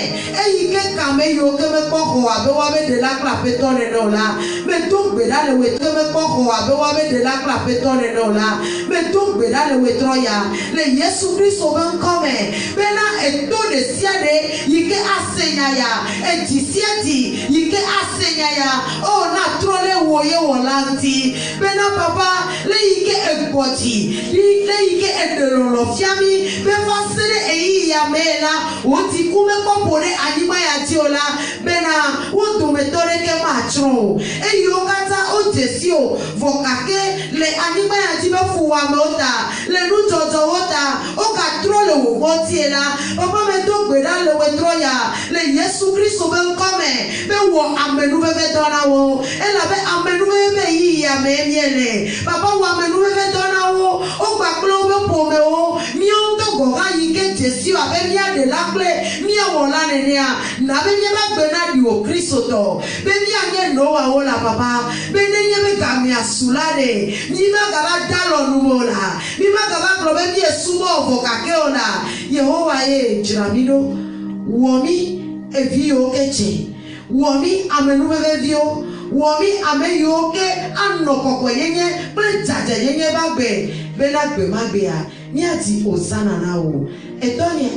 eyi ke kame yiwo ke mekpɔ xɔ abe woabe ɖela kple aƒetɔ nene o la. Medo gbe ɖa le wetɔ mekpɔ xɔ abe woabe ɖela kple aƒetɔ nene o la. Medo gbe ɖa le wetrɔ ya le Yesu Kristo ƒe ŋkɔme. Bena eto ɖe sia ɖe yi ke ase nya ya. Edzi sia dzi yi ke ase nya ya. O na trɔ le wo ye wɔla ŋuti. Bena papa le yi ke egbɔdzi le yi ke eɖe lɔlɔ fia mi be va se ɖe eyi ya me la wo dziku mekpɔ ƒo ɖe anyigba ya dzi o la bena wo dometɔ ɖeke matsrɔ̃ o. Eyiwo katã wo Jesio, Vokake, le anima Tibafu Wamota, le Ruto Wota, Oka Trollo, Motiela, Papa Meto Guedalo Wetroya, le Yesu Christo Ben Come, Bewo Amenuve Donao, and Abe Amenuve Yamele, Papa Wamenuve Donao, Oka Globe Pomeo, Mionto Gora, Yike Jesio, Abemia de Laple, Mia Wolanea, Nabemia Benadio, Christo, Benia Noah Ola Papa, Benia Gamia Sulade, Nima Gala Dalo Numola, Nima Gala Globemia Sumo Vocakeona, Yehovah Jiramino, Womi, Evio Eche, Womi Amenuve Vio. Womi ameyoke anoko yenye prejaja yenye bagbe belagbe magbea ni ati osana na wo etoni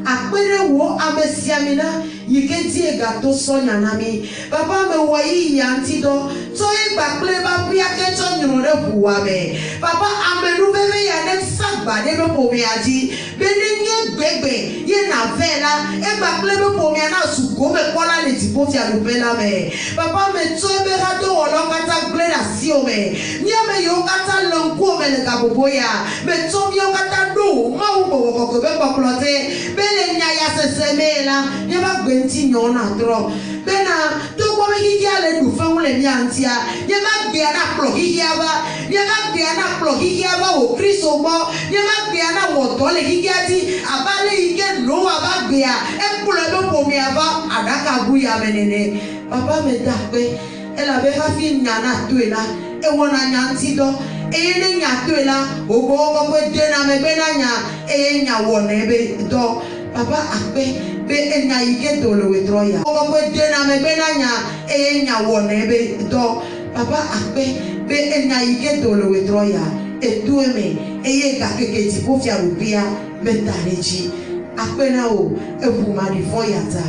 akpere wo amesiamina yiketi egato sonya nami papa me wo yi yantido so igbakle ba bia kecho nyore buwa me papa amenu bebe ya ne sagba de be pomi aji benenye gbegbe ye na vela egbakle be pomi na sugo me kola le tipo fi alubela me papa me to be rato wolo kata gleda sio me ni ame yo kata lonko me le kaboboya me to yo kata do ma ubo ko be poplote bele nya ya sesemela ni ba gbenti nyona tro bena to ko me hiya le du fa wole mi antia ni ba gbe na plo hiya ba ni ba gbe na plo hiya ba o Kristo mo ni ba gbe na wo to le hiya ti abale ike no aba gbe a e plo do po mi aba adaka buya menene papa me da pe e la be ha fi nyana tuela e wona nyanti do e ne nya tuela ogo ogo pe de na me be na nya e nya wona e be do papa akpe be enya ike dolo wetroya ogo pe de na me be na nya e nya wona e be do papa akpe be enya ike dolo wetroya e tueme e ye ka keke ti po fi arubia metareji akpe na o e bu ma di foyata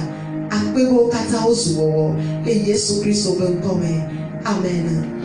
akpe go kata osuwo le Yesu Kristo ben come amen.